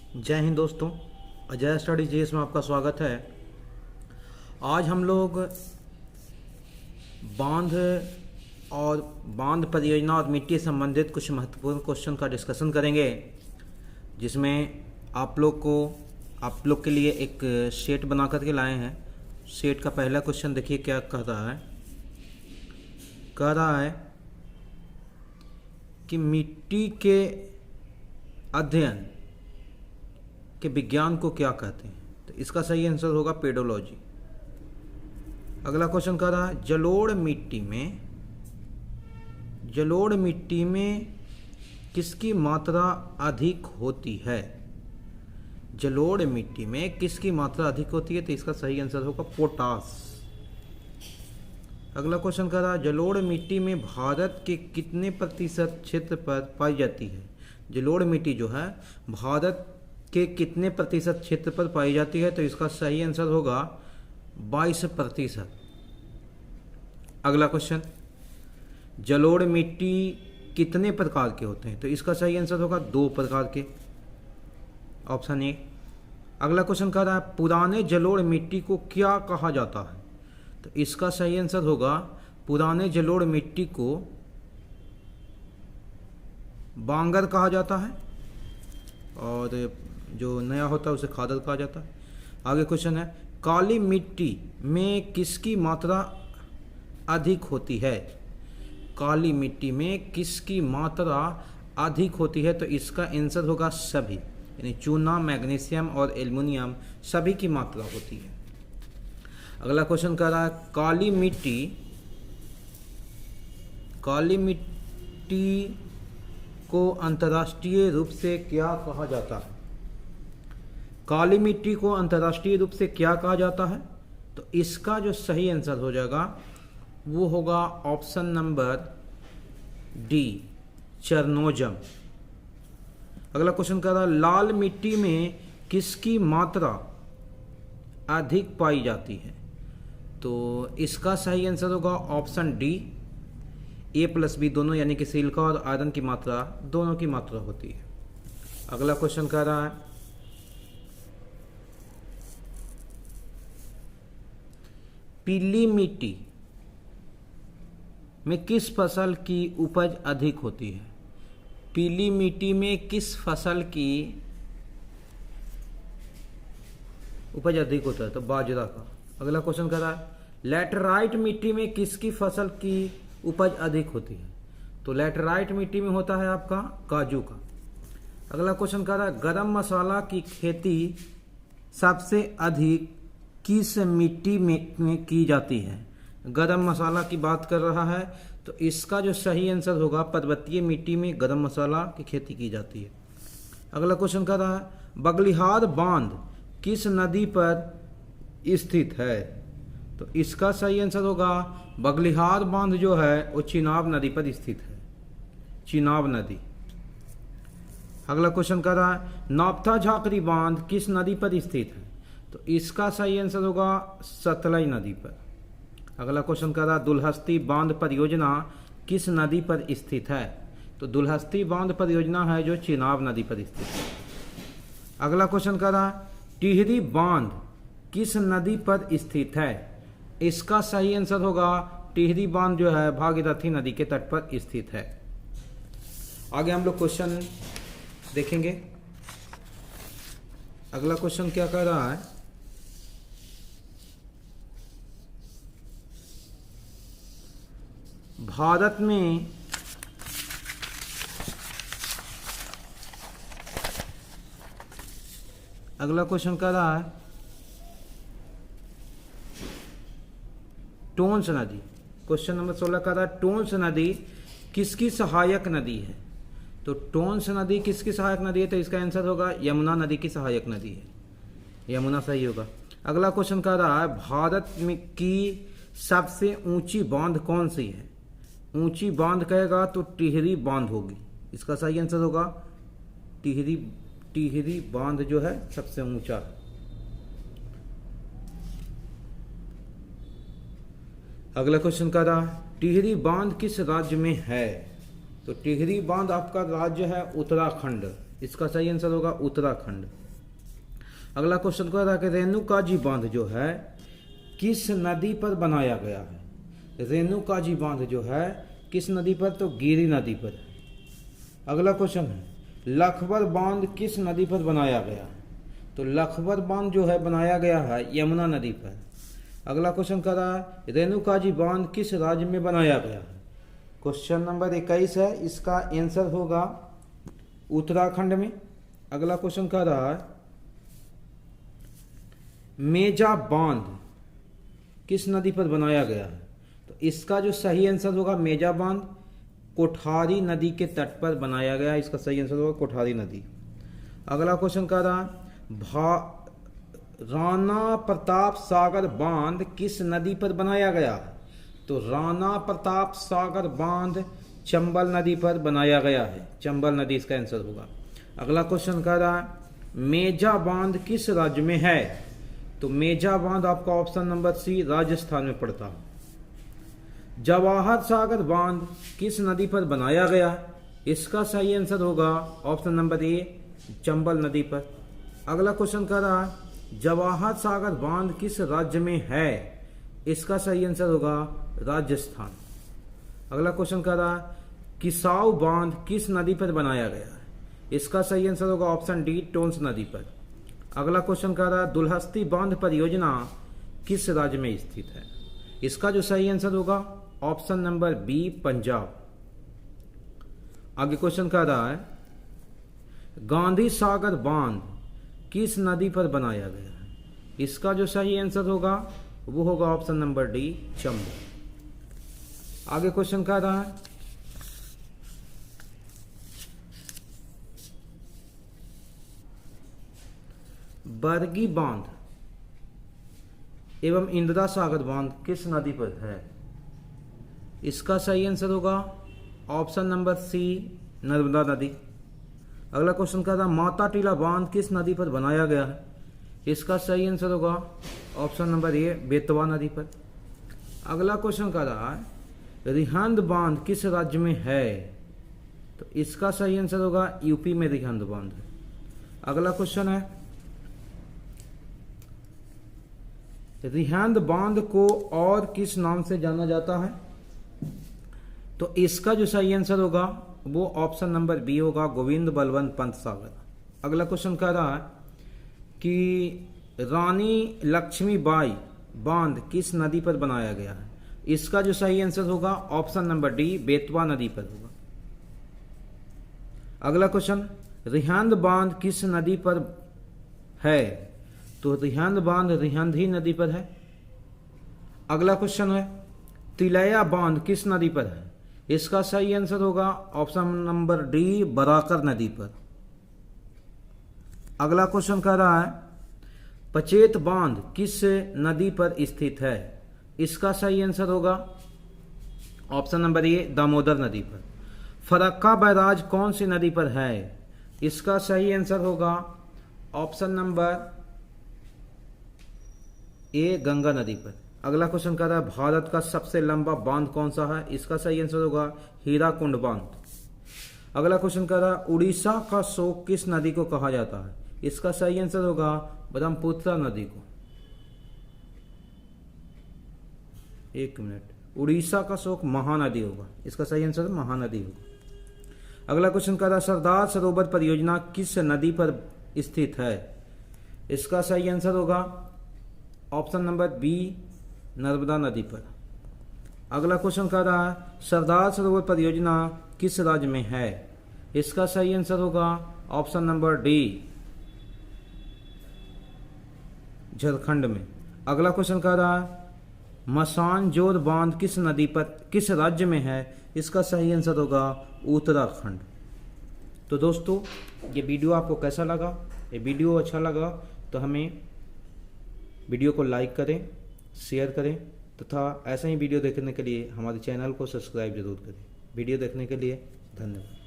जय हिंद दोस्तों, Ajay study GS में आपका स्वागत है। आज हम लोग बांध और बांध परियोजना और मिट्टी से संबंधित कुछ महत्वपूर्ण क्वेश्चन का डिस्कशन करेंगे, जिसमें आप लोग के लिए एक सेट बना करके लाए हैं। सेट का पहला क्वेश्चन देखिए क्या कह रहा है कि मिट्टी के अध्ययन के विज्ञान को क्या कहते हैं। तो इसका सही आंसर होगा पेडोलॉजी। अगला क्वेश्चन कह रहा है जलोढ़ मिट्टी में किसकी मात्रा अधिक होती है। जलोढ़ मिट्टी में किसकी मात्रा अधिक होती है, तो इसका सही आंसर होगा पोटास। अगला क्वेश्चन कह रहा है जलोढ़ मिट्टी में भारत के कितने प्रतिशत क्षेत्र पर पाई जाती है। जलोढ़ मिट्टी जो है भारत के कितने प्रतिशत क्षेत्र पर पाई जाती है, तो इसका सही आंसर होगा 22%। अगला क्वेश्चन जलोढ़ मिट्टी कितने प्रकार के होते हैं, तो इसका सही आंसर होगा 2 प्रकार के, ऑप्शन ए। अगला क्वेश्चन कह रहा है पुराने जलोढ़ मिट्टी को क्या कहा जाता है, तो इसका सही आंसर होगा पुराने जलोढ़ मिट्टी को बांगर कहा जाता है, और जो नया होता है उसे खादर कहा जाता है। आगे क्वेश्चन है काली मिट्टी में किसकी मात्रा अधिक होती है। काली मिट्टी में किसकी मात्रा अधिक होती है, तो इसका आंसर होगा सभी, यानी चूना, मैग्नीशियम और एल्युमिनियम सभी की मात्रा होती है। अगला क्वेश्चन कह रहा है काली मिट्टी को अंतर्राष्ट्रीय रूप से क्या कहा जाता है। काली मिट्टी को अंतर्राष्ट्रीय रूप से क्या कहा जाता है, तो इसका जो सही आंसर हो जाएगा वो होगा ऑप्शन नंबर डी, चरनोजम। अगला क्वेश्चन कह रहा है लाल मिट्टी में किसकी मात्रा अधिक पाई जाती है, तो इसका सही आंसर होगा ऑप्शन डी, A+B दोनों, यानी कि सिलिका और आयरन की मात्रा दोनों की मात्रा होती है। अगला क्वेश्चन कह रहा है पीली मिट्टी में किस फसल की उपज अधिक होती है। पीली मिट्टी में किस फसल की उपज अधिक होता है, तो बाजरा का। अगला क्वेश्चन कह रहा है लैटेराइट मिट्टी में किसकी फसल की उपज अधिक होती है, तो लैटेराइट मिट्टी में होता है आपका काजू का। अगला क्वेश्चन कह रहा है गरम मसाला की खेती सबसे अधिक किस मिट्टी में की जाती है। गरम मसाला की बात कर रहा है, तो इसका जो सही आंसर होगा पर्वतीय मिट्टी में गरम मसाला की खेती की जाती है। अगला क्वेश्चन कह रहा है बगलिहार बांध किस नदी पर स्थित है, तो इसका सही आंसर होगा बगलिहार बांध जो है वो चिनाब नदी पर स्थित है, चिनाब नदी। अगला क्वेश्चन कर रहा है नापथा झाकरी बांध किस नदी पर स्थित है, तो इसका सही आंसर होगा सतलज नदी पर। अगला क्वेश्चन कर रहा है दुलहस्ती बांध परियोजना किस नदी पर स्थित है, तो दुलहस्ती बांध परियोजना है जो चिनाब नदी पर स्थित है। अगला क्वेश्चन कर रहा है टिहरी बांध किस नदी पर स्थित है, इसका सही आंसर होगा टिहरी बांध जो है भागीरथी नदी के तट पर स्थित है। आगे हम लोग क्वेश्चन देखेंगे। अगला क्वेश्चन क्या कह रहा है भारत में अगला क्वेश्चन कह रहा है टोंस नदी, क्वेश्चन नंबर 16 कह रहा है टोंस नदी किसकी सहायक नदी है, तो टोंस नदी किसकी सहायक नदी है, तो इसका आंसर होगा यमुना नदी की सहायक नदी है, यमुना सही होगा। अगला क्वेश्चन कह रहा है भारत में की सबसे ऊंची बांध कौन सी है। ऊंची बांध कहेगा तो टिहरी बांध होगी, इसका सही आंसर होगा टिहरी बांध जो है सबसे ऊंचा है। अगला क्वेश्चन कह रहा है टिहरी बांध किस राज्य में है, तो टिहरी बांध आपका राज्य है उत्तराखंड, इसका सही आंसर होगा उत्तराखंड। अगला क्वेश्चन कह रहा है कि रेणुकाजी बांध जो है किस नदी पर बनाया गया है। रेणुकाजी बांध जो है किस नदी पर, तो गिरी नदी पर। अगला क्वेश्चन है लखपत बांध किस नदी पर बनाया गया है, तो लखपत बांध जो है बनाया गया है यमुना नदी पर। अगला क्वेश्चन कर रहा है रेणुकाजी बांध किस राज्य में बनाया गया है। क्वेश्चन नंबर 21 है, इसका आंसर होगा उत्तराखंड में। अगला क्वेश्चन कर रहा है मेजा बांध किस नदी पर बनाया गया है, तो इसका जो सही आंसर होगा मेजा बांध कोठारी नदी के तट पर बनाया गया है। इसका सही आंसर होगा कोठारी नदी। अगला क्वेश्चन कर रहा है राणा प्रताप सागर बांध किस नदी पर बनाया गया है, तो राणा प्रताप सागर बांध चंबल नदी पर बनाया गया है। चंबल नदी इसका आंसर होगा। अगला क्वेश्चन कर रहा है मेजा बांध किस राज्य में है, तो मेजा बांध आपका ऑप्शन नंबर सी राजस्थान में पड़ता है। जवाहर सागर बांध किस नदी पर बनाया गया, इसका सही आंसर होगा ऑप्शन नंबर ए चंबल नदी पर। अगला क्वेश्चन कर रहा है जवाहर सागर बांध किस राज्य में है, इसका सही आंसर होगा राजस्थान। अगला क्वेश्चन कर रहा है किसाऊ बांध किस नदी पर बनाया गया है, इसका सही आंसर होगा ऑप्शन डी टोंस नदी पर। अगला क्वेश्चन कर रहा है दुल्हस्ती बांध परियोजना किस राज्य में स्थित है, इसका जो सही आंसर होगा ऑप्शन नंबर बी पंजाब। आगे क्वेश्चन कर रहा है गांधी सागर बांध किस नदी पर बनाया गया है, इसका जो सही आंसर होगा वो होगा ऑप्शन नंबर डी चंबल। आगे क्वेश्चन कर रहा है बरगी बांध एवं इंदिरा सागर बांध किस नदी पर है, इसका सही आंसर होगा ऑप्शन नंबर सी नर्मदा नदी। अगला क्वेश्चन कर रहा है माता टीला बांध किस नदी पर बनाया गया है, इसका सही आंसर होगा ऑप्शन नंबर ए बेतवा नदी पर। अगला क्वेश्चन कर रहा है रिहंद बांध किस राज्य में है, तो इसका सही आंसर होगा यूपी में रिहंद बांध। अगला क्वेश्चन है रिहंद बांध को और किस नाम से जाना जाता है, तो इसका जो सही आंसर होगा वो ऑप्शन नंबर बी होगा गोविंद बलवंत पंत सागर। अगला क्वेश्चन कह रहा है कि रानी लक्ष्मीबाई बांध किस नदी पर बनाया गया है, इसका जो सही आंसर होगा ऑप्शन नंबर डी बेतवा नदी पर होगा। अगला क्वेश्चन रिहंद बांध किस नदी पर है, तो रिहंद बांध रिहंद ही नदी पर है। अगला क्वेश्चन है तिलैया बांध किस नदी पर है, इसका सही आंसर होगा ऑप्शन नंबर डी बराकर नदी पर। अगला क्वेश्चन कह रहा है पचेत बांध किस नदी पर स्थित है, इसका सही आंसर होगा ऑप्शन नंबर ए दामोदर नदी पर। फरक्का बैराज कौन सी नदी पर है, इसका सही आंसर होगा ऑप्शन नंबर ए गंगा नदी पर। अगला क्वेश्चन कह रहा है भारत का सबसे लंबा बांध कौन सा है, इसका सही आंसर होगा हीराकुंड बांध। अगला क्वेश्चन कह रहा है उड़ीसा का शोक किस नदी को कहा जाता है, इसका सही आंसर होगा ब्रह्मपुत्र नदी को। एक मिनट, उड़ीसा का शोक महानदी होगा, इसका सही आंसर महानदी होगा। अगला क्वेश्चन कह रहा है सरदार सरोवर परियोजना किस नदी पर स्थित है, इसका सही आंसर होगा ऑप्शन नंबर बी नर्मदा नदी पर। अगला क्वेश्चन कह रहा है सरदार सरोवर परियोजना किस राज्य में है, इसका सही आंसर होगा ऑप्शन नंबर डी झारखंड में। अगला क्वेश्चन कह रहा है मसानजोर बांध किस नदी पर किस राज्य में है, इसका सही आंसर होगा उत्तराखंड। तो दोस्तों ये वीडियो आपको कैसा लगा, ये वीडियो अच्छा लगा तो हमें वीडियो को लाइक करें, शेयर करें तथा ऐसा ही वीडियो देखने के लिए हमारे चैनल को सब्सक्राइब जरूर करें। वीडियो देखने के लिए धन्यवाद।